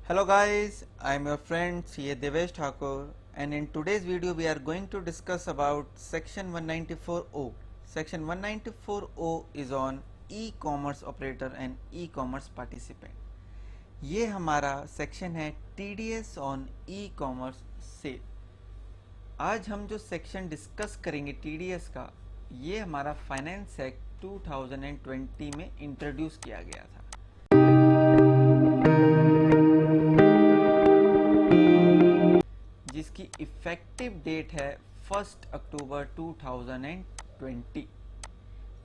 Hello guys, I am your friend CA Devesh Thakur, and in today's video we are going to discuss about section 194O. Section 194O is on e-commerce operator and e-commerce participant. ये हमारा section है TDS on e-commerce sale. आज हम जो section discuss करेंगे TDS का, ये हमारा फाइनेंस एक्ट 2020 में इंट्रोड्यूस किया गया था. जिसकी इफेक्टिव डेट है 1 अक्टूबर 2020,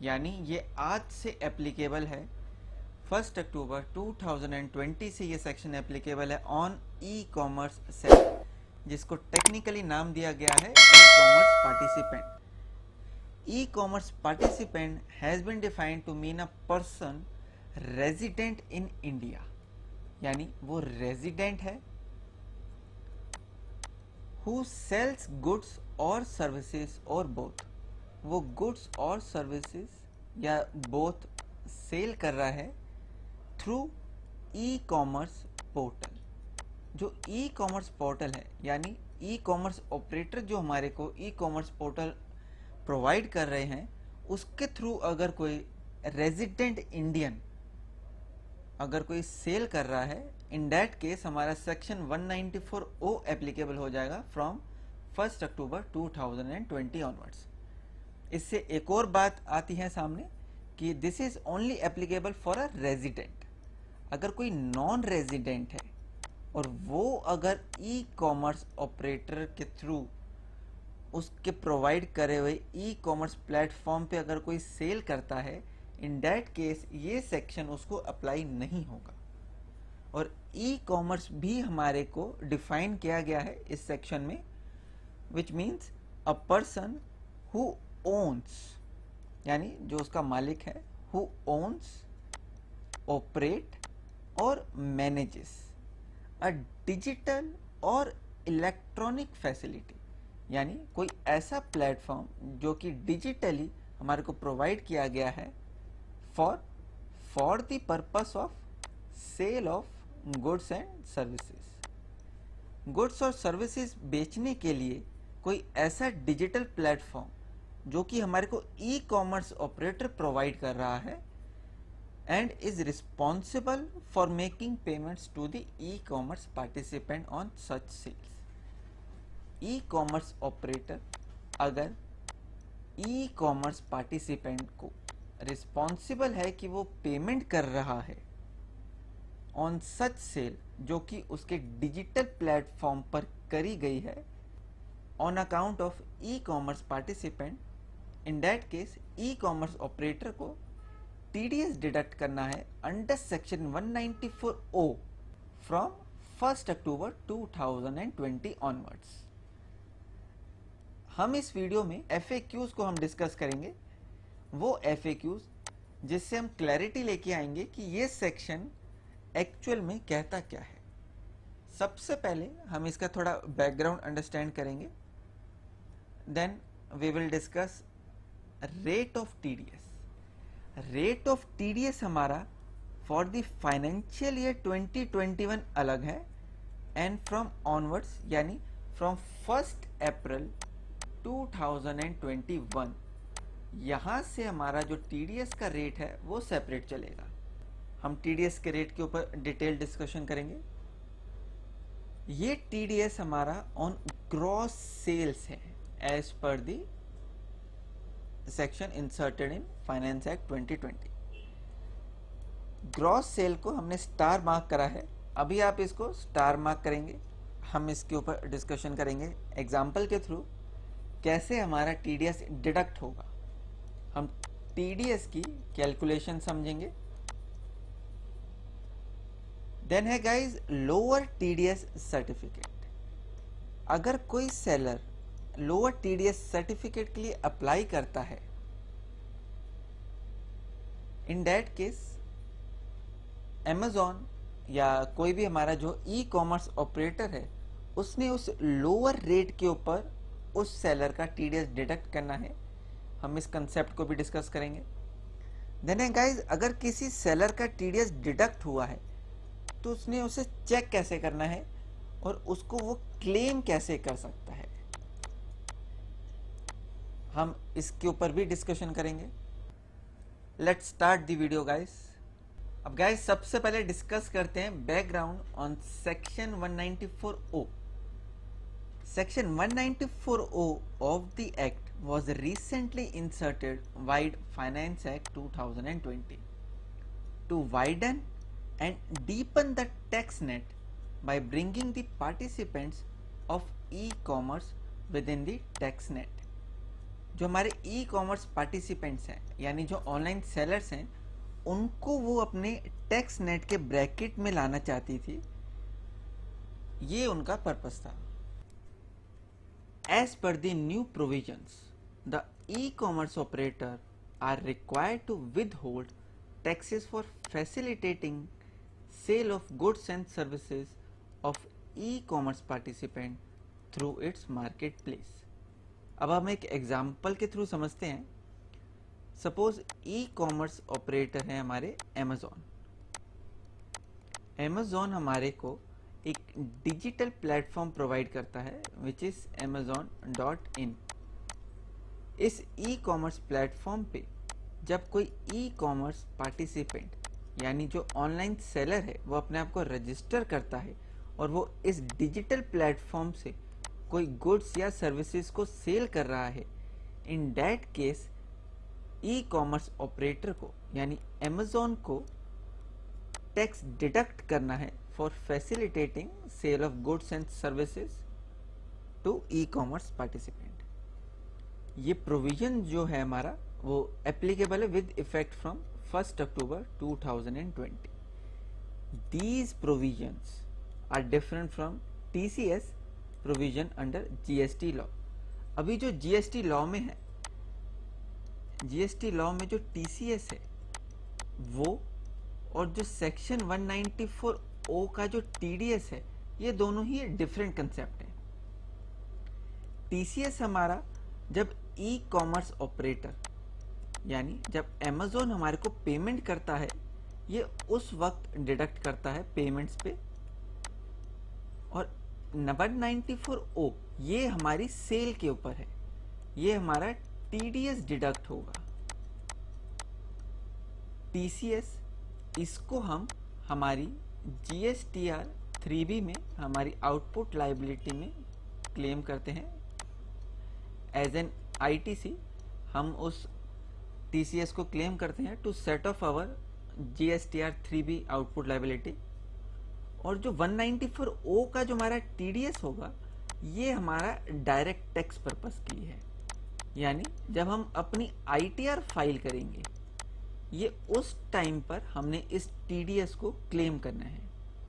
यानी ये आज से एप्लीकेबल है. 1 अक्टूबर 2020 से ये सेक्शन एप्लीकेबल है ऑन ई कॉमर्स सेल, जिसको टेक्निकली नाम दिया गया है e commerce participant. E commerce participant has been defined to mean a person resident in India, यानी वो रेजिडेंट है who sells goods और services और both. वो goods और services या both सेल कर रहा है थ्रू ई कॉमर्स पोर्टल. जो ई कॉमर्स पोर्टल है, यानी ई कॉमर्स ऑपरेटर जो हमारे को ई कॉमर्स पोर्टल प्रोवाइड कर रहे हैं, उसके थ्रू अगर कोई रेजिडेंट इंडियन अगर कोई सेल कर रहा है, इन दैट केस हमारा सेक्शन 194O एप्लीकेबल हो जाएगा फ्रॉम 1 अक्टूबर 2020 ऑनवर्ड्स. इससे एक और बात आती है सामने कि this is only applicable for a resident. अगर कोई नॉन रेजिडेंट है और वो अगर ई कॉमर्स ऑपरेटर के थ्रू उसके प्रोवाइड करे हुए ई कॉमर्स प्लेटफॉर्म पे अगर कोई सेल करता है, इन दैट केस ये सेक्शन उसको अप्लाई नहीं होगा. और ई कॉमर्स भी हमारे को डिफाइन किया गया है इस सेक्शन में, which means a person who owns, यानी जो उसका मालिक है, हु ओन्स, ऑपरेट और मैनेजेस अ डिजिटल और इलेक्ट्रॉनिक फैसिलिटी, यानी कोई ऐसा प्लेटफॉर्म जो कि डिजिटली हमारे को प्रोवाइड किया गया है for the purpose of sale of goods and services. Goods और सर्विसेज बेचने के लिए कोई ऐसा डिजिटल प्लेटफॉर्म जो कि हमारे को ई कॉमर्स ऑपरेटर प्रोवाइड कर रहा है and is responsible for making payments to the e commerce participant on such sales. E commerce operator अगर ई कॉमर्स पार्टिसिपेंट को रिस्पॉन्सिबल है कि वो पेमेंट कर रहा है ऑन सच सेल जो कि उसके डिजिटल प्लेटफॉर्म पर करी गई है on account of E commerce participant, in that case e commerce operator को टीडीएस डिडक्ट करना है under section 194O from 1 October 2020 onwards. हम इस वीडियो में FAQs को हम डिस्कस करेंगे, वो FAQs जिससे हम क्लैरिटी लेके आएंगे कि ये सेक्शन एक्चुअल में कहता क्या है. सबसे पहले हम इसका थोड़ा बैकग्राउंड अंडरस्टैंड करेंगे, then we will discuss rate of TDS. Rate of TDS हमारा फॉर द फाइनेंशियल ईयर 2021 अलग है एंड फ्रॉम ऑनवर्ड्स, यानी फ्रॉम 1 अप्रैल 2021 यहाँ से हमारा जो TDS का रेट है वो सेपरेट चलेगा. हम TDS के रेट के ऊपर डिटेल डिस्कशन करेंगे. ये TDS हमारा ऑन ग्रॉस सेल्स है as per the section inserted in finance act 2020. Gross sale को हमने स्टार मार्क करा है, अभी आप इसको स्टार मार्क करेंगे. हम इसके ऊपर डिस्कशन करेंगे एग्जाम्पल के थ्रू कैसे हमारा TDS डिडक्ट होगा. हम TDS की कैलकुलेशन समझेंगे. देन है गाइज लोअर TDS सर्टिफिकेट. अगर कोई सेलर लोअर TDS सर्टिफिकेट के लिए अप्लाई करता है, इन दैट केस Amazon या कोई भी हमारा जो ई कॉमर्स ऑपरेटर है, उसने उस लोअर रेट के ऊपर उस सेलर का TDS डिडक्ट करना है. हम इस कंसेप्ट को भी डिस्कस करेंगे. देन गाइज अगर किसी सेलर का TDS डिडक्ट हुआ है तो उसने उसे चेक कैसे करना है और उसको वो क्लेम कैसे कर सकता है, हम इसके ऊपर भी डिस्कशन करेंगे। Let's start the video guys. अब गाइस सबसे पहले डिस्कस करते हैं background on section 194O। Section 194O of the act was recently inserted via Finance Act 2020 to widen and deepen the tax net by bringing the participants of e-commerce within the tax net। जो हमारे e commerce participants हैं यानी जो online sellers हैं, उनको वो अपने tax net के ब्रैकेट में लाना चाहती थी, ये उनका पर्पस था। As per the new provisions, the e-commerce operator are required to withhold taxes for facilitating sale of goods and services of e-commerce participant through its marketplace। अब हम एक एग्जाम्पल के थ्रू समझते हैं। सपोज ई कॉमर्स ऑपरेटर है हमारे Amazon. Amazon हमारे को एक डिजिटल प्लेटफॉर्म प्रोवाइड करता है विच इज़ amazon.in। इस ई कॉमर्स प्लेटफॉर्म पे जब कोई ई कॉमर्स पार्टिसिपेंट यानी जो ऑनलाइन सेलर है वो अपने आप को रजिस्टर करता है और वो इस डिजिटल प्लेटफॉर्म से कोई गुड्स या सर्विसेज को सेल कर रहा है, in that case e commerce operator को यानी अमेज़ॉन को टैक्स डिडक्ट करना है for facilitating sale of goods and services to e commerce participant. ये प्रोविजन जो है हमारा वो एप्लीकेबल है with effect from 1 October 2020। These provisions are different from TCS provision under GST law. अभी जो GST लॉ में है, GST लॉ में जो TCS है वो और जो सेक्शन 194O का जो TDS है, ये दोनों ही डिफरेंट कंसेप्ट हैं। TCS हमारा जब ई कॉमर्स ऑपरेटर यानी जब अमेज़ॉन हमारे को पेमेंट करता है, ये उस वक्त डिडक्ट करता है पेमेंट्स पे, और 194O ये हमारी सेल के ऊपर है, ये हमारा TDS डिडक्ट होगा। TCS इसको हम हमारी GSTR 3B में हमारी आउटपुट लाइबिलिटी में क्लेम करते हैं एज एन ITC। हम उस TCS को क्लेम करते हैं to set off our GSTR 3B output liability. और जो 194O का जो हमारा TDS होगा, ये हमारा डायरेक्ट टैक्स पर्पस के लिए है, यानी जब हम अपनी ITR फाइल करेंगे, ये उस टाइम पर हमने इस TDS को क्लेम करना है।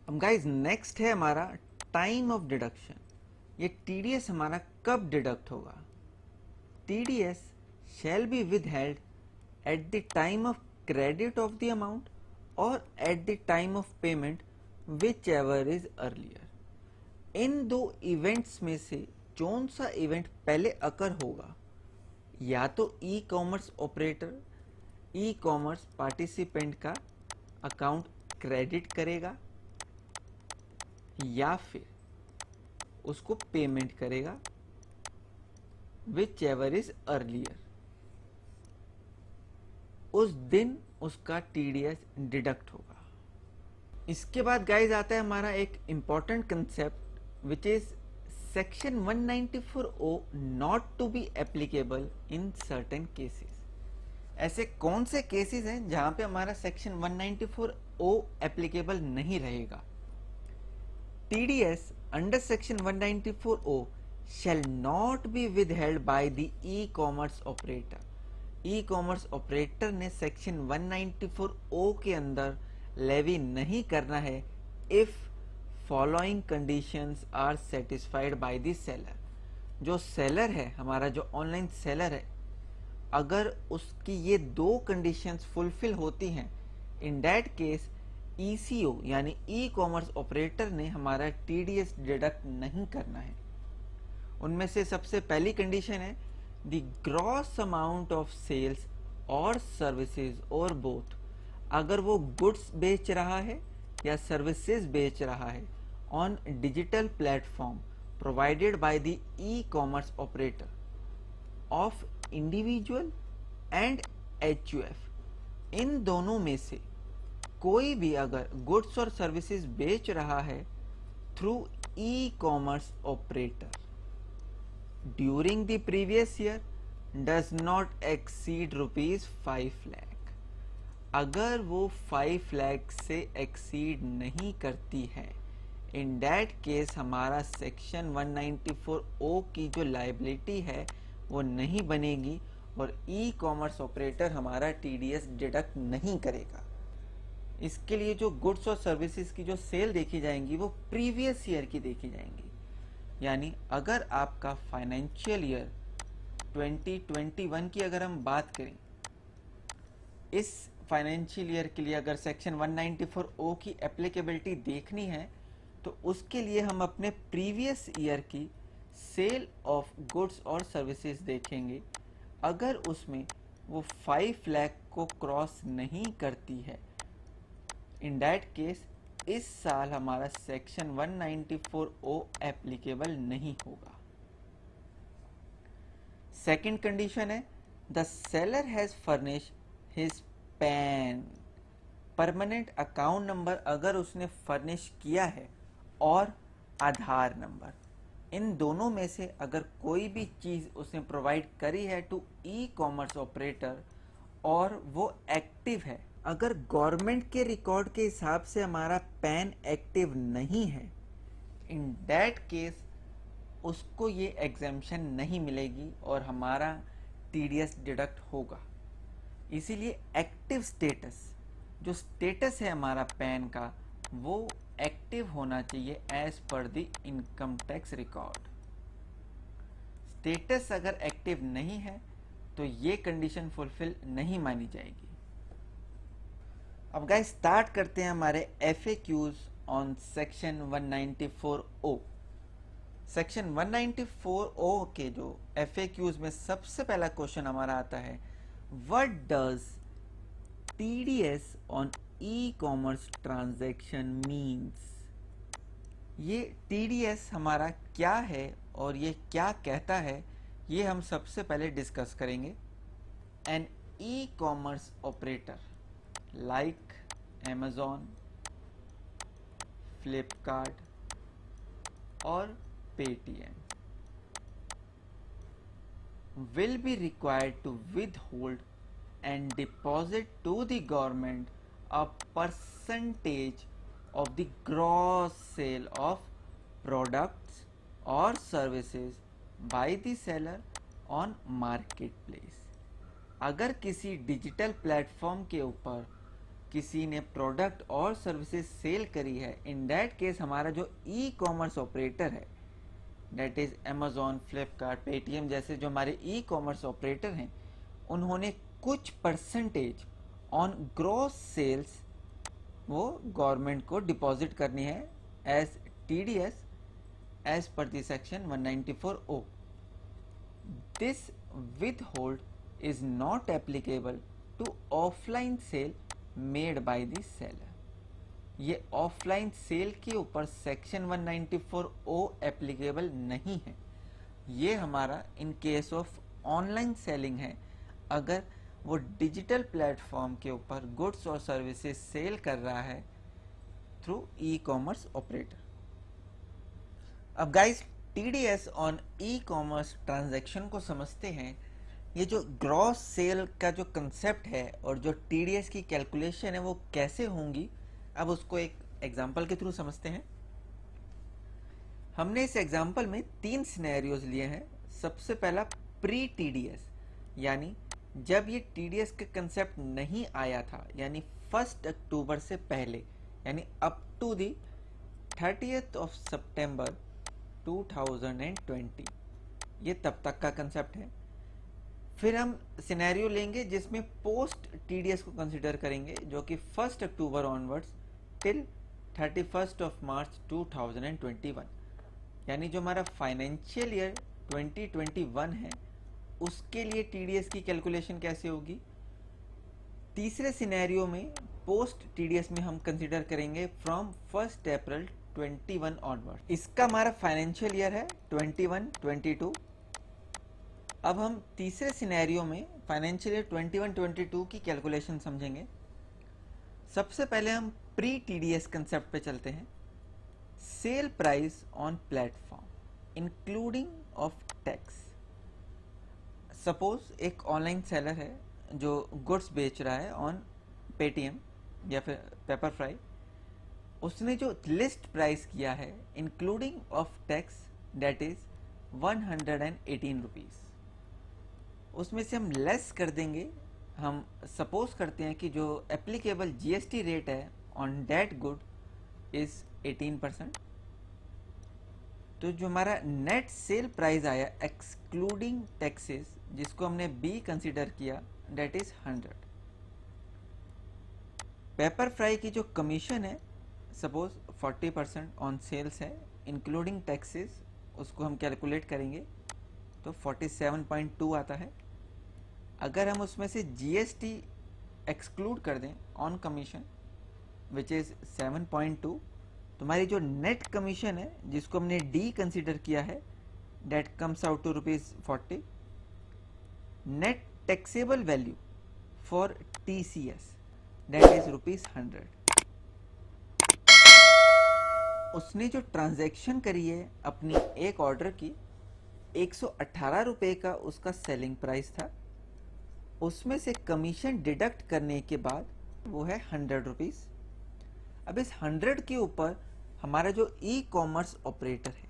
अब गाइज नेक्स्ट है हमारा टाइम ऑफ डिडक्शन। ये TDS हमारा कब डिडक्ट होगा? TDS shall be withheld at the time of credit of the amount or at the time of payment whichever is earlier। इन दो इवेंट्स में से कौन सा इवेंट पहले अकर होगा, या तो ई कॉमर्स ऑपरेटर ई कॉमर्स पार्टिसिपेंट का अकाउंट क्रेडिट करेगा या फिर उसको पेमेंट करेगा, विच एवर इज अर्लियर, उस दिन उसका TDS डिडक्ट होगा। इसके बाद गाइज आता है हमारा एक important concept which is section 194O not to be applicable in certain cases. ऐसे कौन से केसेस हैं जहां पे हमारा सेक्शन 194O एप्लीकेबल नहीं रहेगा? TDS under section 194O shall not be withheld by the e-commerce operator। E commerce operator ने सेक्शन 194O के अंदर लेवी नहीं करना है if following conditions are satisfied by the seller. जो सेलर है हमारा, जो ऑनलाइन सेलर है, अगर उसकी ये दो कंडीशंस फुलफिल होती हैं, इन दैट केस ECO यानी ई कॉमर्स ऑपरेटर ने हमारा TDS डिडक्ट नहीं करना है। उनमें से सबसे पहली कंडीशन है the gross amount of sales और सर्विसेज और बोथ। अगर वो गुड्स बेच रहा है या सर्विसेज बेच रहा है on digital platform provided by the e commerce operator of individual and HUF, इन दोनों में से कोई भी अगर गुड्स और सर्विसेज बेच रहा है through E commerce operator during the previous year does not exceed ₹5 lakh, अगर वो 5 लाख से एक्सीड नहीं करती है, इन दैट केस हमारा सेक्शन 194O की जो लाइबिलिटी है वो नहीं बनेगी और ई कॉमर्स ऑपरेटर हमारा TDS डिडक्ट नहीं करेगा। इसके लिए जो गुड्स और सर्विसेज की जो सेल देखी जाएंगी वो प्रीवियस ईयर की देखी जाएंगी। यानी अगर आपका फाइनेंशियल ईयर 2021 की अगर हम बात करें, इस फाइनेंशियल ईयर के लिए अगर सेक्शन 194O की एप्लीकेबिलिटी देखनी है तो उसके लिए हम अपने प्रीवियस ईयर की सेल ऑफ गुड्स और सर्विसेज देखेंगे। अगर उसमें वो 5 लाख को क्रॉस नहीं करती है, इन दैट केस इस साल हमारा सेक्शन 194O एप्लीकेबल नहीं होगा। सेकंड कंडीशन है the seller has furnish his pan, permanent account number अगर उसने फर्निश किया है और आधार नंबर, इन दोनों में से अगर कोई भी चीज़ उसने प्रोवाइड करी है टू ई कॉमर्स ऑपरेटर और वो एक्टिव है, अगर गवर्नमेंट के रिकॉर्ड के हिसाब से हमारा पैन एक्टिव नहीं है, इन दैट केस उसको ये एग्जेम्पशन नहीं मिलेगी और हमारा TDS डिडक्ट होगा। इसीलिए एक्टिव स्टेटस, जो स्टेटस है हमारा पैन का, वो एक्टिव होना चाहिए as per the income tax record. Status अगर एक्टिव नहीं है तो ये कंडीशन फुलफिल नहीं मानी जाएगी। अब गाइस स्टार्ट करते हैं हमारे FAQs on section 194O। Section 194O के जो FAQs में सबसे पहला क्वेश्चन हमारा आता है, what does TDS on e commerce transaction means. ये TDS हमारा क्या है और ये क्या कहता है, ये हम सबसे पहले डिस्कस करेंगे। An e commerce operator like Amazon, Flipkart और Paytm will be required to withhold and deposit to the government a percentage of the gross sale of products or services by the seller on marketplace। अगर किसी digital platform के ऊपर किसी ने product और services cell करी है, in that case हमारा जो ई कॉमर्स ऑपरेटर है, that is Amazon, Flipkart, Paytm जैसे जो हमारे ई कॉमर्स ऑपरेटर हैं, उन्होंने कुछ परसेंटेज ऑन ग्रॉस सेल्स वो गवर्नमेंट को डिपॉजिट करनी है as TDS as per the section 194O। This withhold is not applicable to offline sale made by the seller। ये ऑफलाइन सेल के ऊपर सेक्शन 194O एप्लीकेबल नहीं है। ये हमारा in case of online selling है, अगर वो डिजिटल प्लेटफॉर्म के ऊपर गुड्स और सर्विसेज सेल कर रहा है थ्रू ई कॉमर्स ऑपरेटर। अब guys TDS on e commerce transaction को समझते हैं। ये जो ग्रॉस सेल का जो कंसेप्ट है और जो TDS की कैलकुलेशन है वो कैसे होंगी, अब उसको एक एग्जांपल के थ्रू समझते हैं। हमने इस एग्जांपल में 3 सिनेरियोज लिए हैं। सबसे पहला प्री TDS, यानी जब ये TDS का कंसेप्ट नहीं आया था, यानी 1 अक्टूबर से पहले, यानी up to the 30th of September 2020, ये तब तक का कंसेप्ट है। फिर हम सिनेरियो लेंगे जिसमें पोस्ट TDS को कंसिडर करेंगे, जो कि 1 October onwards till 31st of March 2021, यानी जो हमारा फाइनेंशियल ईयर 2021 है उसके लिए TDS की कैलकुलेशन कैसे होगी। तीसरे सिनेरियो में पोस्ट टीडीएस में हम कंसिडर करेंगे फ्रॉम 1 अप्रैल 21 ऑनवर्ड। इसका हमारा फाइनेंशियल ईयर है 21-22। अब हम तीसरे सिनेरियो में फाइनेंशियल ईयर 21-22 की कैलकुलेशन समझेंगे। सबसे पहले हम प्री टीडीएस कंसेप्ट पे चलते हैं। Sale price on platform including of tax. Suppose एक ऑनलाइन सेलर है जो गुड्स बेच रहा है ऑन पेटीएम या फिर पेपरफ्राई। उसने जो लिस्ट प्राइस किया है including of tax that is 118 rupees. उसमें से हम लेस कर देंगे। हम सपोज करते हैं कि जो एप्लीकेबल जीएसटी रेट है ऑन दैट गुड इज 18%। तो जो हमारा नेट सेल प्राइस आया एक्सक्लूडिंग टैक्सेस, जिसको हमने बी कंसिडर किया, दैट इज 100। पेपर फ्राई की जो कमीशन है सपोज 40% ऑन सेल्स है इंक्लूडिंग टैक्सेस, उसको हम कैलकुलेट करेंगे तो 47.2 आता है। अगर हम उसमें से जीएसटी एक्सक्लूड कर दें ऑन कमीशन विच इज़ 7.2, तुम्हारी जो नेट कमीशन है जिसको हमने डी कंसिडर किया है that comes out to ₹40। Net taxable value for TCS that is ₹100। उसने जो ट्रांजैक्शन करी है अपनी एक ऑर्डर की, 118 रुपये का उसका सेलिंग प्राइस था। उसमें से कमीशन डिडक्ट करने के बाद वो है 100 रुपीज़। अब इस 100 के ऊपर हमारा जो ई कॉमर्स ऑपरेटर है,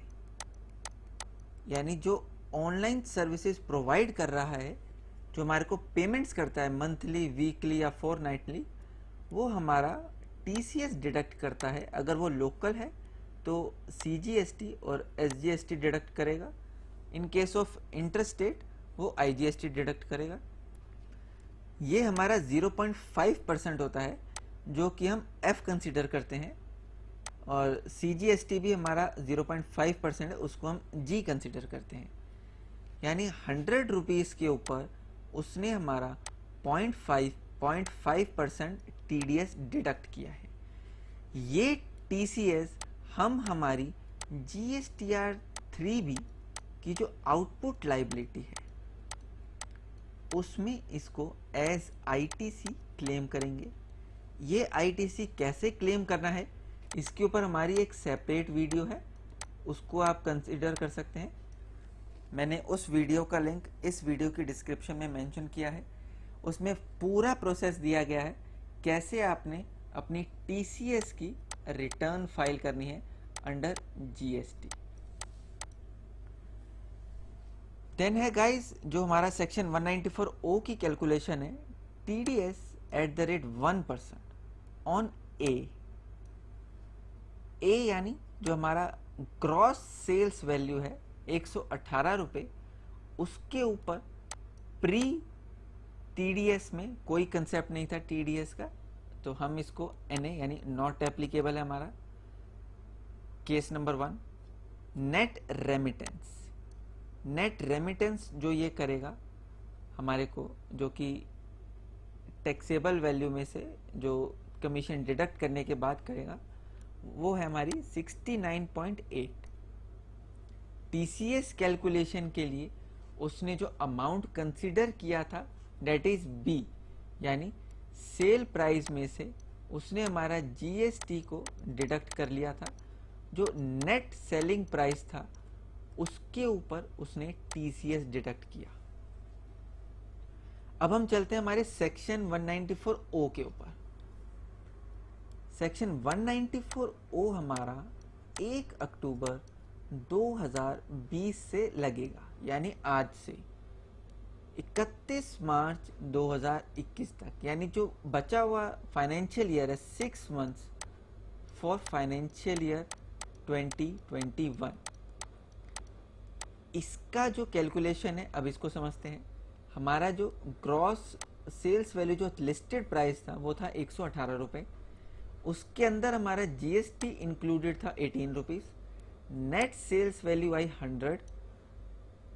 यानी जो ऑनलाइन सर्विसेज प्रोवाइड कर रहा है, जो हमारे को पेमेंट्स करता है मंथली, वीकली या फोरनाइटली, वो हमारा टीसीएस डिडक्ट करता है। अगर वो लोकल है तो सीजीएसटी और एसजीएसटी डिडक्ट करेगा। इन केस ऑफ इंटरस्टेट वो आईजीएसटी डिडक्ट करेगा। ये हमारा 0.5% होता है जो कि हम एफ कंसिडर करते हैं, और सीजीएसटी भी हमारा 0.5% है, उसको हम जी कंसिडर करते हैं। यानी 100 रुपीज़ के ऊपर उसने हमारा 0.5% टीडीएस डिडक्ट किया है। ये टीसीएस हम हमारी जीएसटीआर 3B की जो आउटपुट लाइबिलिटी है उसमें इसको एज आईटीसी क्लेम करेंगे। ये आईटीसी कैसे क्लेम करना है इसके ऊपर हमारी एक सेपरेट वीडियो है, उसको आप कंसिडर कर सकते हैं। मैंने उस वीडियो का लिंक इस वीडियो की डिस्क्रिप्शन में मेंशन किया है। उसमें पूरा प्रोसेस दिया गया है कैसे आपने अपनी टीसीएस की रिटर्न फाइल करनी है अंडर जीएसटी। देन है गाइस जो हमारा सेक्शन 194O की कैलकुलेशन है, TDS at the rate 1% on a यानी जो हमारा ग्रॉस सेल्स वैल्यू है 118 रुपये, उसके ऊपर प्री टीडीएस में कोई कंसेप्ट नहीं था टीडीएस का, तो हम इसको एनए यानी नॉट एप्लीकेबल है हमारा। Case number 1, net remittance. Net remittance जो ये करेगा हमारे को, जो कि टैक्सेबल वैल्यू में से जो कमीशन डिडक्ट करने के बाद करेगा, वो है हमारी 69.8। टीसीएस कैलकुलेशन के लिए उसने जो अमाउंट कंसिडर किया था दैट इज बी, यानी सेल प्राइस में से उसने हमारा जीएसटी को डिडक्ट कर लिया था। जो नेट सेलिंग प्राइस था उसके ऊपर उसने टीसीएस डिडक्ट किया। अब हम चलते हैं हमारे सेक्शन 194O के ऊपर। सेक्शन 194O हमारा 1 अक्टूबर 2020 से लगेगा, यानी आज से 31 मार्च 2021 तक, यानी जो बचा हुआ फाइनेंशियल ईयर है 6 मंथ्स फॉर फाइनेंशियल ईयर 2021। इसका जो कैलकुलेशन है अब इसको समझते हैं। हमारा जो ग्रॉस सेल्स वैल्यू जो लिस्टेड प्राइस था वो था 118 रुपये, उसके अंदर हमारा जीएसटी इंक्लूडेड था 18 रुपीज़, नेट सेल्स वैल्यू आई 100,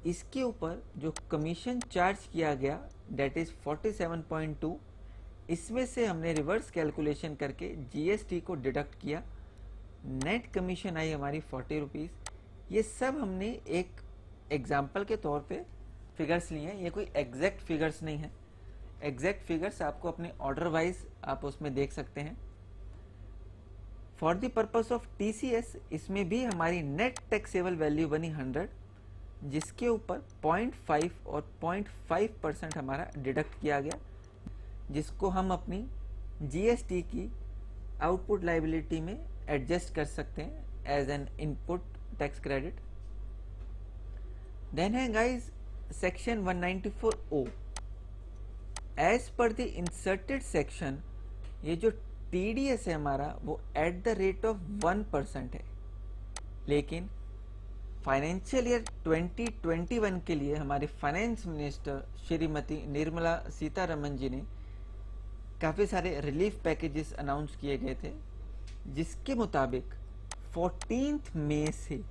इसके ऊपर जो कमीशन चार्ज किया गया दैट इज 47.2, इसमें से हमने रिवर्स कैलकुलेशन करके जीएसटी को डिडक्ट किया, नेट कमीशन आई हमारी 40 रुपीज़। ये सब हमने एक एग्जाम्पल के तौर पे फिगर्स लिए हैं, ये कोई एग्जैक्ट फिगर्स नहीं है। एग्जैक्ट फिगर्स आपको अपने ऑर्डर वाइज आप उसमें देख सकते हैं। For the purpose of TCS इसमें भी हमारी नेट टैक्सेबल वैल्यू बनी 100, जिसके ऊपर 0.5 और 0.5% हमारा डिडक्ट किया गया, जिसको हम अपनी जीएसटी की आउटपुट लाइबिलिटी में एडजस्ट कर सकते हैं as an input tax credit. Then है guys section 194O। As per the inserted section ये जो टीडीएस है हमारा वो एट द रेट ऑफ 1% है, लेकिन फाइनेंशियल ईयर 2021 के लिए हमारे फाइनेंस मिनिस्टर श्रीमती निर्मला सीतारमन जी ने काफ़ी सारे रिलीफ पैकेजेस अनाउंस किए गए थे, जिसके मुताबिक 14 मई से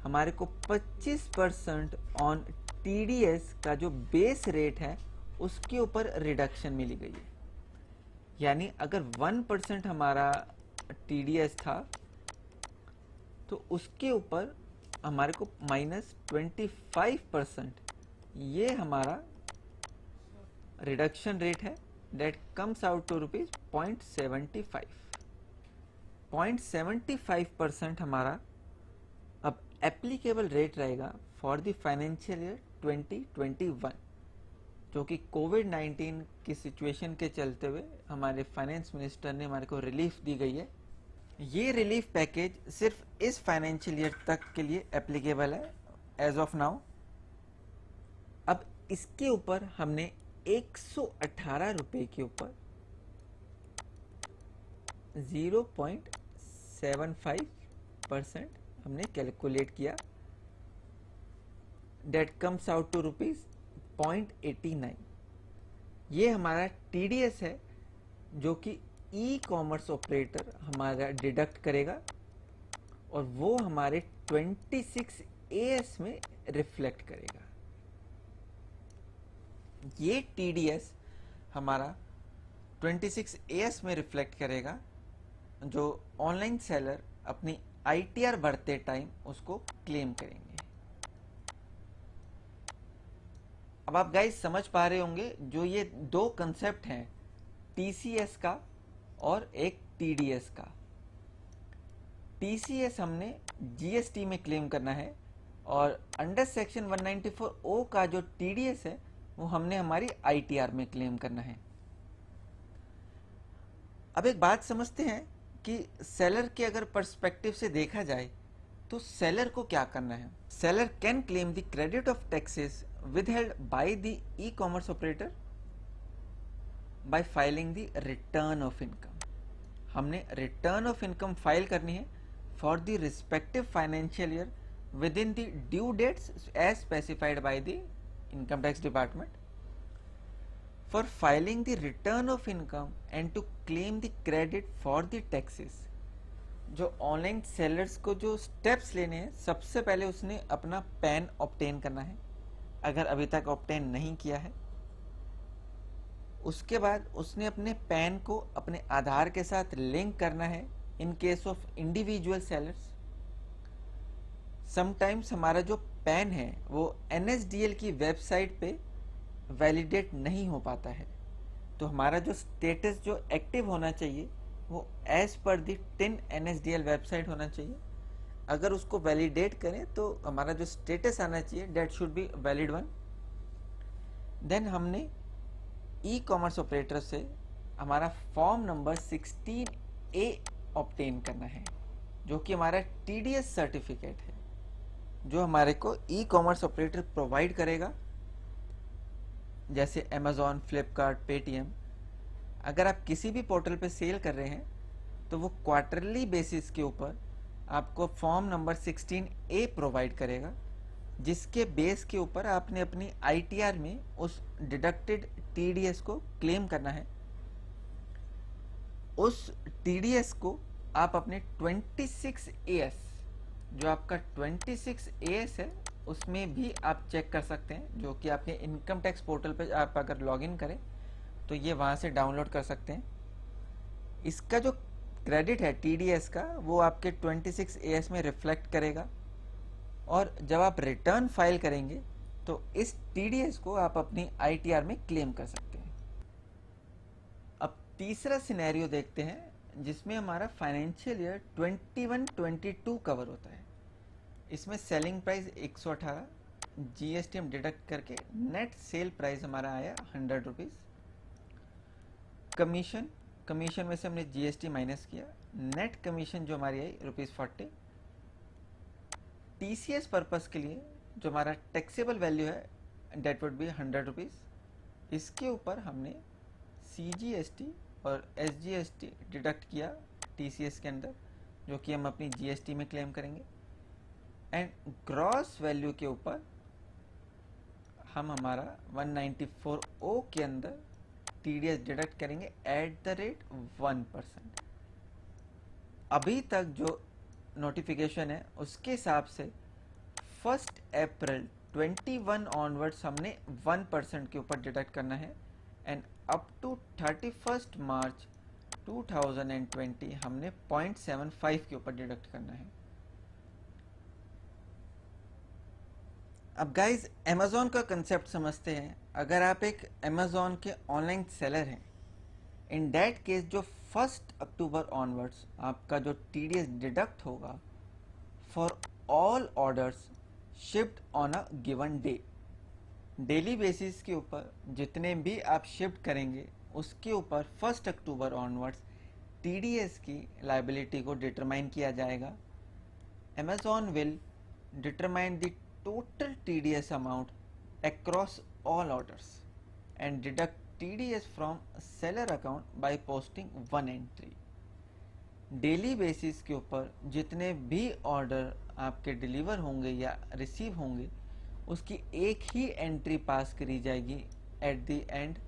हमारे को 25% ऑन टीडीएस का जो बेस रेट है उसके ऊपर रिडक्शन मिली गई है। यानी अगर 1% हमारा टीडीएस था तो उसके ऊपर हमारे को -25% ये हमारा रिडक्शन रेट है, दैट कम्स आउट टू ₹0.75। 0.75% हमारा अब एप्लीकेबल रेट रहेगा फॉर द फाइनेंशियल ईयर 2021, जो कि कोविड-19 की सिचुएशन के चलते हुए हमारे फाइनेंस मिनिस्टर ने हमारे को रिलीफ दी गई है। ये रिलीफ पैकेज सिर्फ इस फाइनेंशियल ईयर तक के लिए एप्लीकेबल है एज ऑफ नाउ। अब इसके ऊपर हमने 118 रुपए के ऊपर 0.75% हमने कैलकुलेट किया, डेट कम्स आउट टू ₹0.89। ये हमारा टीडीएस है जो कि ई कॉमर्स ऑपरेटर हमारा डिडक्ट करेगा और वो हमारे 26AS में रिफ्लेक्ट करेगा। ये टीडीएस हमारा 26AS में रिफ्लेक्ट करेगा, जो ऑनलाइन सेलर अपनी आईटीआर भरते टाइम उसको क्लेम करेंगे। अब आप गाइस समझ पा रहे होंगे जो ये दो कंसेप्ट हैं, टीसीएस का और एक टीडीएस का। टीसीएस हमने जीएसटी में क्लेम करना है और अंडर सेक्शन 194O का जो टीडीएस है वो हमने हमारी आईटीआर में क्लेम करना है। अब एक बात समझते हैं कि सेलर के अगर पर्सपेक्टिव से देखा जाए तो सेलर को क्या करना है। Seller can claim the credit of taxes withheld by the e-commerce operator by filing the return of income। हमने रिटर्न ऑफ इनकम फाइल करनी है for the respective financial year within the due dates as specified by the income tax department. For filing the return of income and to claim the credit for the taxes, जो online sellers को जो steps लेने हैं, सबसे पहले उसने अपना pan obtain करना है अगर अभी तक ऑब्टेन नहीं किया है। उसके बाद उसने अपने पैन को अपने आधार के साथ लिंक करना है in case of individual sellers. Sometimes हमारा जो पैन है वो NSDL की वेबसाइट पे वैलिडेट नहीं हो पाता है, तो हमारा जो स्टेटस जो एक्टिव होना चाहिए वो as per the tin NSDL website होना चाहिए। अगर उसको वैलिडेट करें तो हमारा जो स्टेटस आना चाहिए date should be valid one. Then हमने ई कॉमर्स ऑपरेटर से हमारा फॉर्म नंबर 16A ऑब्टेन करना है, जो कि हमारा टीडीएस सर्टिफिकेट है, जो हमारे को ई कॉमर्स ऑपरेटर प्रोवाइड करेगा, जैसे अमेजॉन, फ्लिपकार्ट, पेटीएम। अगर आप किसी भी पोर्टल पे सेल कर रहे हैं तो वो क्वार्टरली बेसिस के ऊपर आपको फॉर्म नंबर 16A प्रोवाइड करेगा, जिसके बेस के ऊपर आपने अपनी आईटीआर में उस डिडक्टेड टीडीएस को क्लेम करना है। उस टीडीएस को आप अपने 26AS, जो आपका 26AS है, उसमें भी आप चेक कर सकते हैं, जो कि आपके इनकम टैक्स पोर्टल पे आप अगर लॉगिन करें तो ये वहाँ से डाउनलोड कर सकते हैं। इसका जो क्रेडिट है TDS का, वो आपके 26AS में रिफ्लेक्ट करेगा, और जब आप रिटर्न फाइल करेंगे तो इस TDS को आप अपनी ITR में क्लेम कर सकते हैं। अब तीसरा सिनेरियो देखते हैं जिसमें हमारा फाइनेंशियल ईयर 21-22 कवर होता है। इसमें सेलिंग प्राइस 118, GST हम डिडक्ट करके नेट सेल प्राइस हमारा आया 100 रुपीज़। कमीशन में से हमने GST माइनस किया, नेट कमीशन जो हमारी आई ₹40। TCS पर्पस के लिए जो हमारा टैक्सेबल वैल्यू है डेट वुड बी 100 रुपीज़। इसके ऊपर हमने CGST और SGST डिडक्ट किया TCS के अंदर, जो कि हम अपनी GST में क्लेम करेंगे। एंड ग्रॉस वैल्यू के ऊपर हम हमारा 194O के अंदर TDS डिडक्ट करेंगे एट द रेट 1%। अभी तक जो नोटिफिकेशन है उसके हिसाब से 1 अप्रैल 21 ऑनवर्ड्स हमने 1% के ऊपर डिडक्ट करना है, एंड अप टू 31 मार्च 2020 हमने 0.75 के ऊपर डिडक्ट करना है। अब गाइज अमेज़ॉन का कंसेप्ट समझते हैं। अगर आप एक अमेज़ॉन के ऑनलाइन सेलर हैं, इन डैट केस जो 1 अक्टूबर ऑनवर्ड्स आपका जो TDS डिडक्ट होगा for all orders shift on a given day. Daily basis के ऊपर जितने भी आप शिफ्ट करेंगे उसके ऊपर 1 अक्टूबर ऑनवर्ड्स TDS की लाइबिलिटी को डिटरमाइन किया जाएगा। Amazon will determine the total TDS amount across all orders and deduct TDS from seller account by posting one entry। Daily basis के ऊपर जितने भी ऑर्डर आपके डिलीवर होंगे या रिसीव होंगे उसकी एक ही एंट्री पास करी जाएगी एट द एंड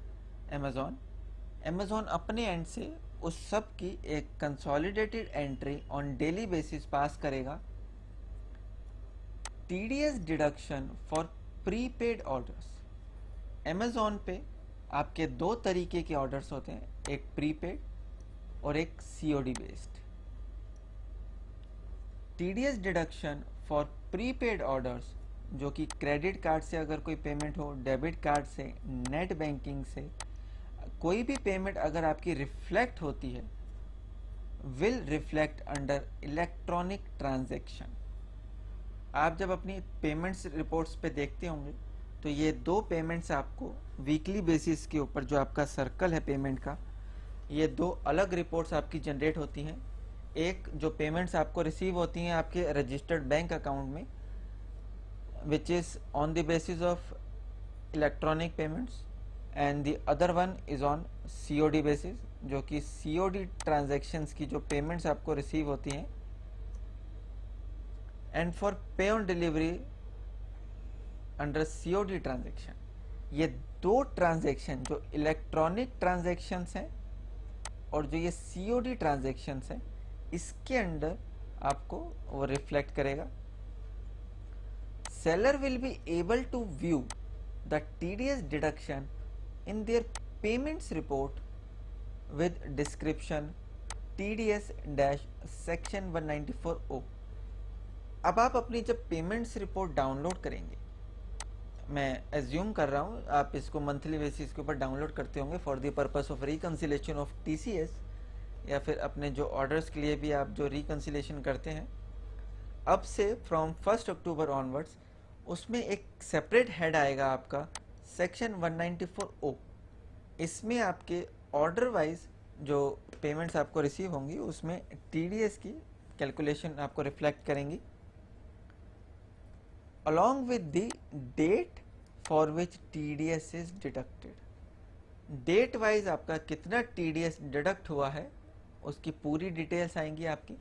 अमेज़ॉन अपने एंड से उस सब की एक consolidated entry on daily basis pass करेगा। TDS deduction for prepaid orders. Amazon पे आपके दो तरीके के ऑर्डर्स होते हैं, एक प्रीपेड और एक COD based. TDS deduction for prepaid orders, जो कि क्रेडिट कार्ड से अगर कोई पेमेंट हो, डेबिट कार्ड से, नेट बैंकिंग से, कोई भी पेमेंट अगर आपकी रिफ्लेक्ट होती है, will reflect under electronic transaction. आप जब अपनी पेमेंट्स रिपोर्ट्स पे देखते होंगे तो ये दो पेमेंट्स आपको वीकली बेसिस के ऊपर, जो आपका सर्कल है पेमेंट का, ये दो अलग रिपोर्ट्स आपकी जनरेट होती हैं। एक जो पेमेंट्स आपको रिसीव होती हैं आपके रजिस्टर्ड बैंक अकाउंट में, which is on the basis of electronic payments, and the other one is on COD basis, जो कि COD ट्रांजैक्शंस की जो पेमेंट्स आपको रिसीव होती हैं, एंड फॉर पे on delivery under COD transaction. ये दो ट्रांजैक्शन जो इलेक्ट्रॉनिक ट्रांजैक्शंस हैं और जो ये COD ट्रांजैक्शंस हैं, इसके अंडर आपको वो रिफ्लेक्ट करेगा। Seller will be able to view the TDS deduction in their payments report with description TDS-सेक्शन 194O। अब आप अपनी जब पेमेंट्स रिपोर्ट डाउनलोड करेंगे, मैं एज्यूम कर रहा हूँ आप इसको मंथली बेसिस के ऊपर डाउनलोड करते होंगे for the purpose of reconciliation of TCS, या फिर अपने जो ऑर्डर्स के लिए भी आप जो रिकन्सिलेशन करते हैं। अब से फ्रॉम 1 अक्टूबर ऑनवर्ड्स उसमें एक सेपरेट हेड आएगा आपका सेक्शन 194O। इसमें आपके ऑर्डर वाइज जो पेमेंट्स आपको रिसीव होंगी उसमें TDS की कैलकुलेशन आपको रिफ्लेक्ट करेंगी, along with the date for which TDS is deducted। Date wise आपका कितना TDS डिडक्ट हुआ है उसकी पूरी डिटेल्स आएंगी आपकी।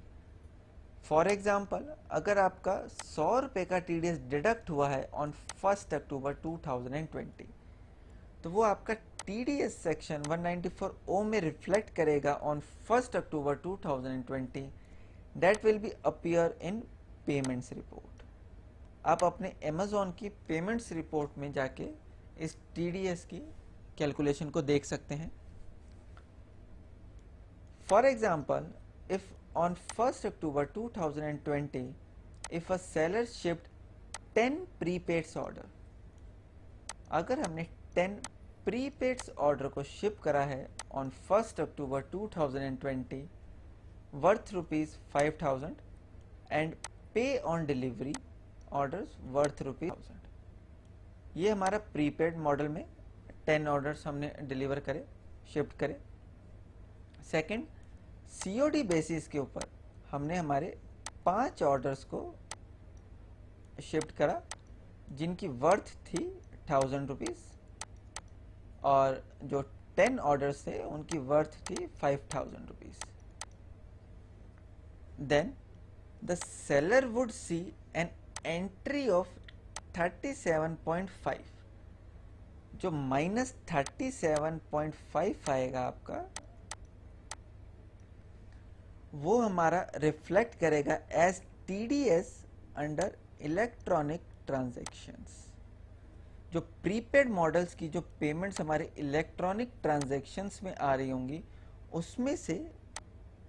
फॉर एग्जाम्पल, अगर आपका 100 रुपये का TDS डिडक्ट हुआ है ऑन 1 अक्टूबर 2020, तो वो आपका TDS सेक्शन 194O में रिफ्लेक्ट करेगा on 1 October 2020। That will be appear in payments report. आप अपने अमेज़ॉन की पेमेंट्स रिपोर्ट में जाके इस TDS की कैलकुलेशन को देख सकते हैं। For example, if on 1st October 2020 if a seller shift 10 prepaids order, अगर हमने 10 प्रीपेड्स ऑर्डर को शिप करा है on 1st October 2020 worth ₹5,000 and pay on delivery orders worth ₹1000, ये हमारा प्रीपेड मॉडल में 10 ऑर्डर्स हमने डिलीवर करे, शिफ्ट करे। सेकंड, सीओडी बेसिस के ऊपर हमने हमारे 5 ऑर्डर्स को शिफ्ट करा जिनकी वर्थ थी ₹1000 और जो 10 ऑर्डर्स थे उनकी वर्थ थी ₹5000। Then the seller would see an entry of 37.5, जो -37.5 आएगा आपका, वो हमारा रिफ्लेक्ट करेगा as TDS under electronic transactions. जो प्रीपेड मॉडल्स की जो पेमेंट्स हमारे इलेक्ट्रॉनिक ट्रांजैक्शंस में आ रही होंगी उसमें से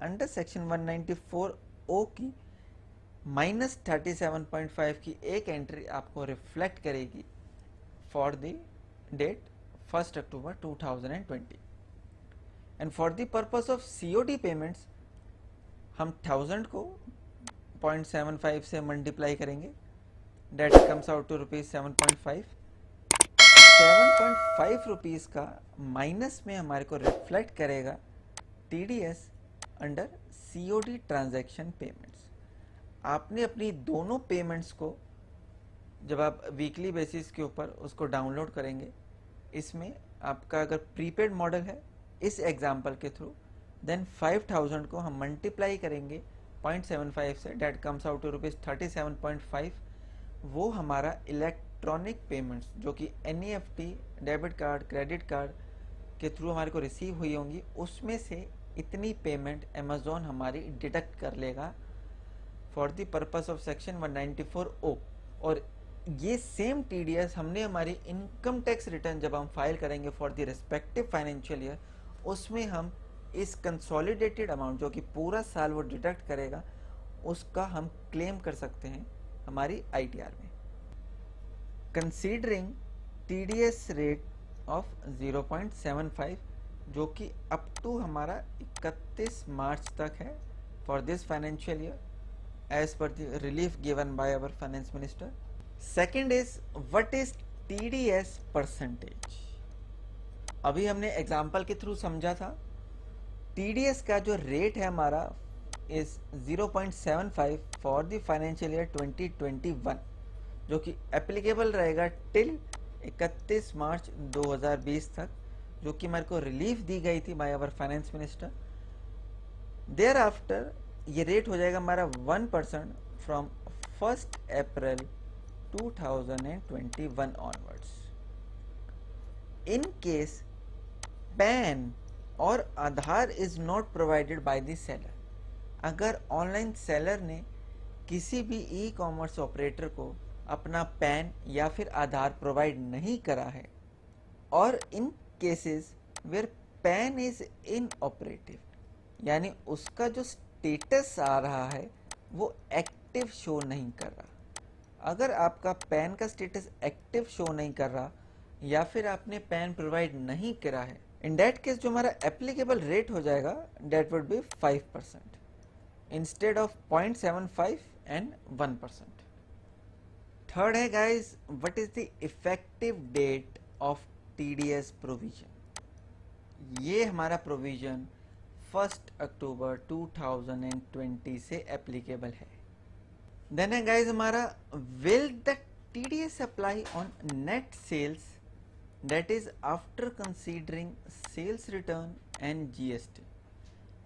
अंडर सेक्शन 194O की -37.5 की एक एंट्री आपको रिफ्लेक्ट करेगी for the date 1st October 2020। And for the purpose of COD payments हम 1000 को 0.75 से मल्टीप्लाई करेंगे, that comes out to ₹7.5। 7.5 rupees का माइनस में हमारे को रिफ्लेक्ट करेगा TDS under COD transaction payments. आपने अपनी दोनों पेमेंट्स को जब आप वीकली बेसिस के ऊपर उसको डाउनलोड करेंगे, इसमें आपका अगर प्रीपेड मॉडल है इस एग्जांपल के थ्रू, देन 5000 को हम मल्टीप्लाई करेंगे 0.75 से, डेट कम्स आउट टू ₹37.5। वो हमारा इलेक्ट्रॉनिक पेमेंट्स जो कि NEFT, debit card, credit card के थ्रू हमारे को रिसीव हुई होंगी, उसमें से इतनी पेमेंट अमेज़ॉन हमारी डिडक्ट कर लेगा for the purpose of section 194O। और ये सेम टीडीएस हमने हमारी इनकम टैक्स रिटर्न जब हम फाइल करेंगे for the respective financial year, उसमें हम इस कंसोलिडेटेड अमाउंट जो कि पूरा साल वो डिडक्ट करेगा उसका हम क्लेम कर सकते हैं हमारी आईटीआर में। कंसीडरिंग टीडीएस रेट ऑफ 0.75 जो कि अप टू हमारा 31 मार्च तक है for this financial year as per the relief given by our finance minister. Second is what is TDS percentage. अभी हमने एग्जाम्पल के थ्रू समझा था टीडीएस का जो रेट है हमारा is 0.75 for the financial year 2021, जो कि एप्लीकेबल रहेगा टिल 31 मार्च 2020 तक, जो कि मेरे को रिलीफ दी गई थी by our finance minister. Thereafter ये रेट हो जाएगा हमारा 1% from 1st April 2021 onwards. In case PAN और Aadhaar is not provided by the seller, अगर ऑनलाइन सेलर ने किसी भी ई कॉमर्स ऑपरेटर को अपना पैन या फिर आधार प्रोवाइड नहीं करा है, और in cases where PAN is inoperative, यानी उसका जो स्टेटस आ रहा है वो एक्टिव शो नहीं कर रहा। अगर आपका पैन का स्टेटस एक्टिव शो नहीं कर रहा या फिर आपने पैन प्रोवाइड नहीं करा है, इन दैट केस जो हमारा एप्लीकेबल रेट हो जाएगा that would be 5% instead of 0.75 and 1%। Third है guys, what is the effective date of TDS provision. ये हमारा प्रोविजन 1st October 2020 से एप्लीकेबल है। देन है गाइस हमारा will the TDS apply on net sales that is after considering sales return and GST.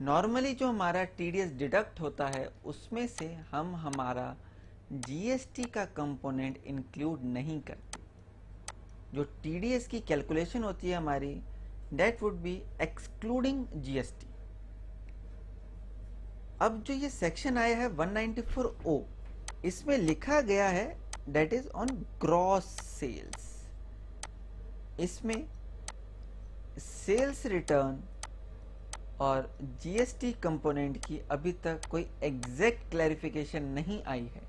Normally जो हमारा TDS deduct होता है उसमें से हम हमारा जीएसटी का कंपोनेंट इंक्लूड नहीं करते। जो टीडीएस की कैलकुलेशन होती है हमारी, that would B excluding GST. अब जो ये सेक्शन आया है 194O, इसमें लिखा गया है that is on gross sales. इसमें सेल्स रिटर्न और जीएसटी कंपोनेंट की अभी तक कोई एग्जैक्ट क्लैरिफिकेशन नहीं आई है।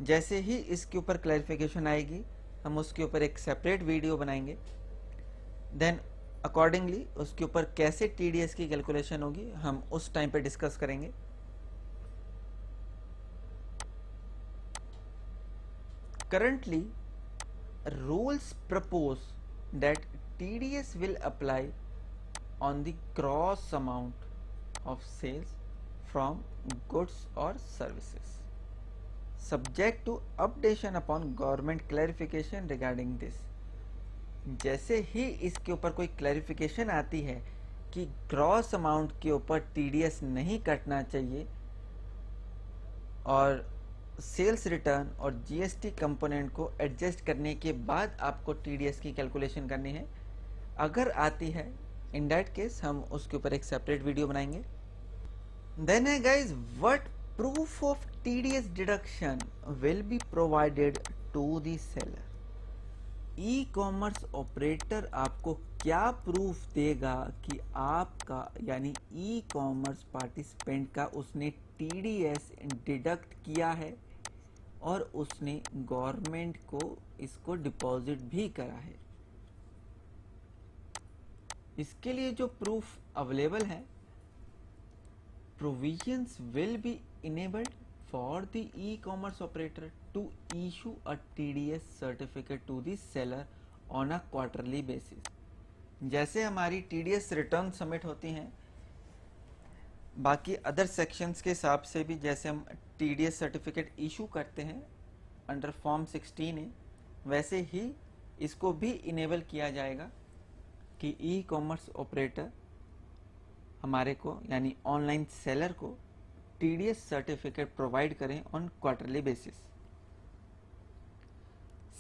जैसे ही इसके ऊपर क्लैरिफिकेशन आएगी हम उसके ऊपर एक सेपरेट वीडियो बनाएंगे, देन अकॉर्डिंगली उसके ऊपर कैसे टीडीएस की कैलकुलेशन होगी हम उस टाइम पे डिस्कस करेंगे। Currently rules propose that TDS will apply on the gross amount of sales from goods or services, subject to updation upon government clarification regarding this। जैसे ही इसके ऊपर कोई क्लैरिफिकेशन आती है कि ग्रॉस अमाउंट के ऊपर टीडीएस नहीं कटना चाहिए और सेल्स रिटर्न और जीएसटी कंपोनेंट को एडजस्ट करने के बाद आपको टीडीएस की कैलकुलेशन करनी है, अगर आती है इन दैट केस हम उसके ऊपर एक सेपरेट वीडियो बनाएंगे। देन है guys, what proof of TDS deduction will be provided to the seller. E commerce operator आपको क्या प्रूफ देगा कि आपका यानी ई कॉमर्स पार्टिसिपेंट का उसने टीडीएस डिडक्ट किया है और उसने गवर्नमेंट को इसको डिपॉजिट भी करा है। इसके लिए जो प्रूफ अवेलेबल है, provisions will be enabled for the e commerce operator to issue a TDS certificate to the seller on a quarterly basis. जैसे हमारी टीडीएस रिटर्न सबमिट होती हैं बाकी अदर सेक्शंस के हिसाब से भी, जैसे हम टीडीएस सर्टिफिकेट इशू करते हैं अंडर फॉर्म 16 है, वैसे ही इसको भी इनेबल किया जाएगा कि ई कॉमर्स ऑपरेटर हमारे को यानी ऑनलाइन सेलर को टीडीएस सर्टिफिकेट प्रोवाइड करें on quarterly basis.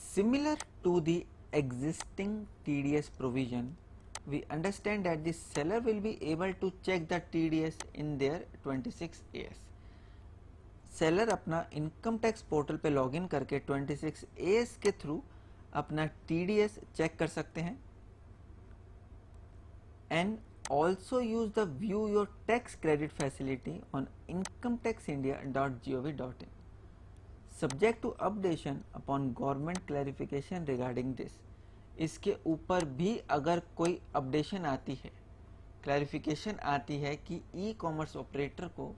Similar to the existing TDS provision, we understand that the seller will be able to check the TDS in their 26AS। Seller अपना income tax portal पे login करके 26AS के through अपना TDS check कर सकते हैं and also use the view your tax credit facility on incometaxindia.gov.in subject to updation upon government clarification regarding this. इसके ऊपर भी अगर कोई अपडेशन आती है, क्लैरिफिकेशन आती है कि ई कॉमर्स ऑपरेटर को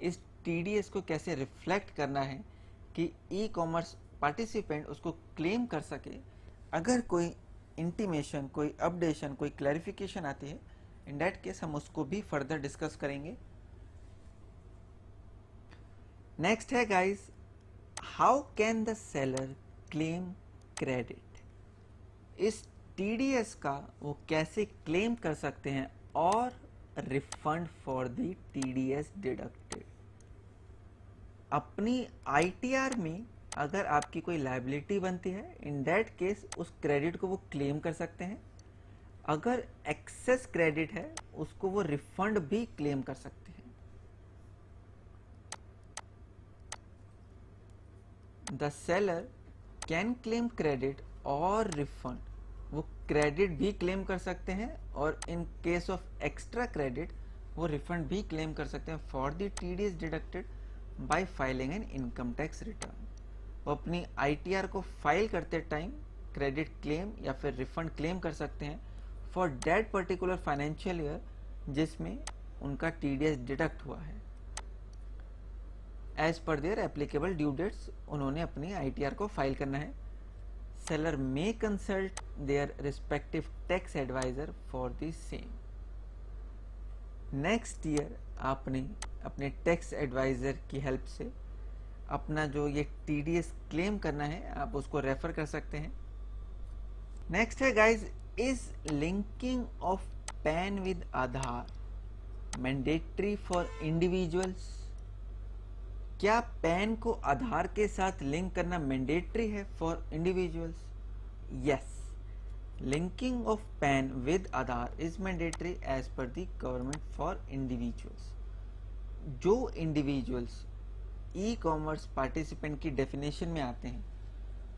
इस टीडीएस को कैसे रिफ्लेक्ट करना है कि ई कॉमर्स पार्टिसिपेंट उसको क्लेम कर सके, अगर कोई इंटीमेशन, कोई अपडेशन, कोई क्लैरिफिकेशन आती है, इन दैट केस हम उसको भी फर्दर डिस्कस करेंगे। नेक्स्ट है guys, how can the seller claim credit. इस टीडीएस का वो कैसे क्लेम कर सकते हैं और refund for the TDS deducted. अपनी आईटीआर में अगर आपकी कोई लायबिलिटी बनती है, इन दैट केस उस क्रेडिट को वो क्लेम कर सकते हैं। अगर एक्सेस क्रेडिट है उसको वो रिफंड भी क्लेम कर सकते हैं। The seller can claim credit और रिफंड, वो क्रेडिट भी क्लेम कर सकते हैं और in case of extra credit वो रिफंड भी क्लेम कर सकते हैं for the TDS deducted bye filing an income tax return. वो अपनी आईटीआर को फाइल करते टाइम क्रेडिट क्लेम या फिर रिफंड क्लेम कर सकते हैं for that particular financial year जिसमें उनका टीडीएस डिडक्ट हुआ है। एज पर देयर एप्लीकेबल ड्यू डेट्स उन्होंने अपनी आईटीआर को फाइल करना है। Seller may consult their respective tax advisor for the same. Next year आपने अपने टैक्स एडवाइजर की हेल्प से अपना जो ये टीडीएस क्लेम करना है आप उसको रेफर कर सकते हैं। नेक्स्ट है guys, is linking of PAN with Aadhaar mandatory for individuals. क्या पैन को आधार के साथ लिंक करना मैंडेटरी है for individuals? Yes, linking of PAN with Aadhaar is mandatory as per the government for individuals. जो इंडिविजुअल्स ई कॉमर्स पार्टिसिपेंट की definition में आते हैं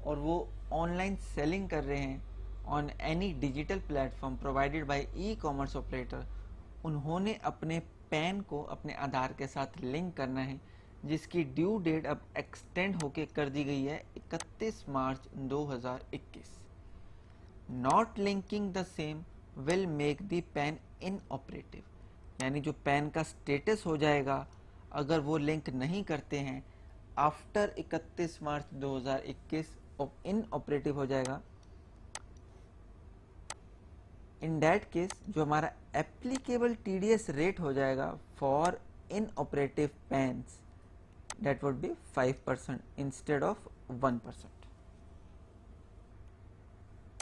और वो ऑनलाइन सेलिंग कर रहे हैं on any digital platform provided by E commerce operator, उन्होंने अपने पैन को अपने आधार के साथ लिंक करना है, जिसकी ड्यू डेट अब एक्सटेंड होके कर दी गई है 31 मार्च 2021। Not linking the same will make the pan inoperative, यानी जो पैन का स्टेटस हो जाएगा अगर वो लिंक नहीं करते हैं आफ्टर 31 मार्च 2021 इनऑपरेटिव हो जाएगा। इन दैट केस जो हमारा एप्लीकेबल टीडीएस रेट हो जाएगा for inoperative PANs, that would be 5% instead of 1%।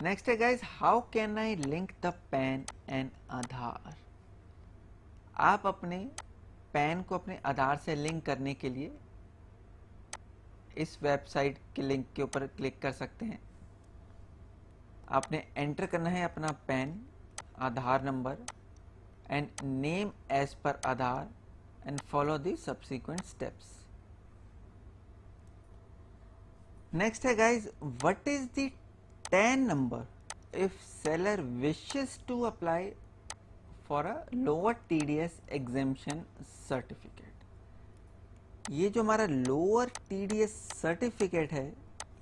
Next है guys, how can I link the PAN and Aadhaar. आप अपने पैन को अपने आधार से लिंक करने के लिए इस वेबसाइट के लिंक के ऊपर क्लिक कर सकते हैं। आपने एंटर करना है अपना PAN, Aadhaar number and name as per Aadhaar and follow the subsequent steps. Next है guys, what is the TAN number if seller wishes to apply for a lower TDS exemption certificate. ये जो हमारा लोअर टीडीएस सर्टिफिकेट है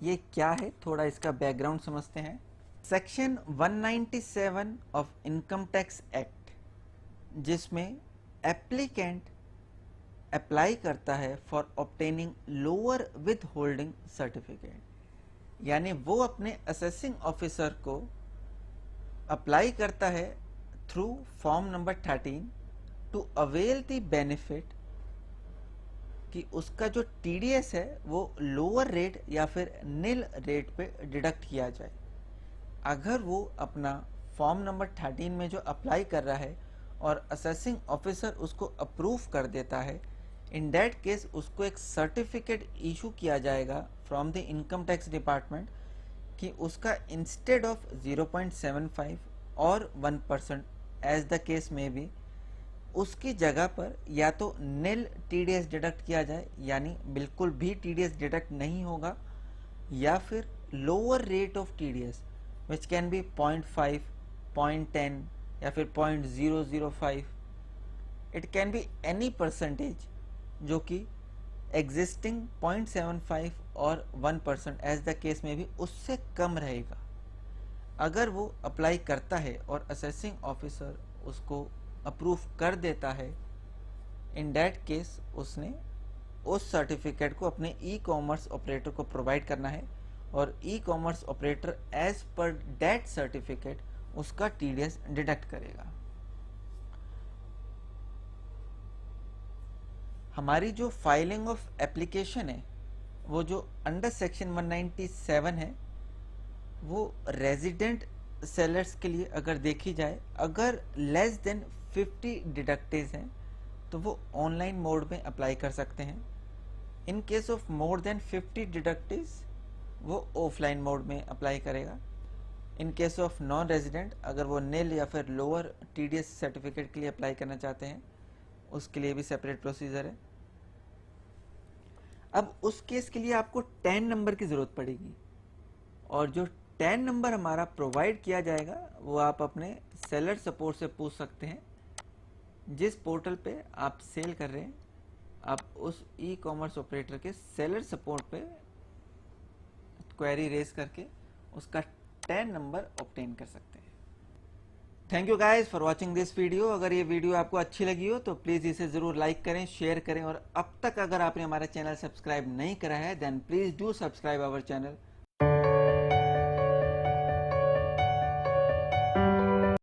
ये क्या है, थोड़ा इसका बैकग्राउंड समझते हैं। Section 197 of income tax act, जिसमें एप्लीकेंट अप्लाई करता है for obtaining lower withholding certificate, यानी वो अपने असेसिंग ऑफिसर को अप्लाई करता है through form number 13 to avail the benefit कि उसका जो टीडीएस है वो लोअर रेट या फिर निल रेट पे डिडक्ट किया जाए। अगर वो अपना फॉर्म नंबर 13 में जो अप्लाई कर रहा है और असेसिंग ऑफिसर उसको अप्रूव कर देता है, इन दैट केस उसको एक सर्टिफिकेट इशू किया जाएगा from the income tax department कि उसका इंस्टेड ऑफ 0.75 और 1% एज द केस में भी उसकी जगह पर या तो निल टीडीएस डिडक्ट किया जाए, यानी बिल्कुल भी टीडीएस डिडक्ट नहीं होगा, या फिर lower rate of TDS which can be 0.5, 0.10 या फिर 0.005। It can be any percentage जो कि एग्जिस्टिंग 0.75 और 1% एज द केस में भी उससे कम रहेगा। अगर वो अप्लाई करता है और असेसिंग ऑफिसर उसको अप्रूव कर देता है, इन दैट केस उसने उस सर्टिफिकेट को अपने ई कॉमर्स ऑपरेटर को प्रोवाइड करना है और e commerce operator as per that certificate उसका टीडीएस डिडक्ट करेगा। हमारी जो फाइलिंग ऑफ एप्लीकेशन है वो जो अंडर सेक्शन 197 है वो रेजिडेंट सेलर्स के लिए अगर देखी जाए, अगर लेस देन 50 डिडक्टेज हैं तो वो ऑनलाइन मोड में अप्लाई कर सकते हैं। In case of more than 50 डिडक्टेज वो ऑफलाइन मोड में अप्लाई करेगा। In case of non resident, अगर वो निल या फिर लोअर टीडीएस सर्टिफिकेट के लिए अप्लाई करना चाहते हैं, उसके लिए भी सेपरेट प्रोसीजर है। अब उस केस के लिए आपको टैन नंबर की ज़रूरत पड़ेगी, और जो टैन नंबर हमारा प्रोवाइड किया जाएगा वो आप अपने सेलर सपोर्ट से पूछ सकते हैं। जिस पोर्टल पे आप सेल कर रहे हैं, आप उस ई कॉमर्स ऑपरेटर के सेलर सपोर्ट पे क्वेरी रेज करके उसका टैन नंबर ऑब्टेन कर सकते हैं। Thank you guys for watching this video. अगर ये वीडियो आपको अच्छी लगी हो तो प्लीज़ इसे ज़रूर लाइक करें, शेयर करें, और अब तक अगर आपने हमारा चैनल सब्सक्राइब नहीं करा है then please do subscribe our channel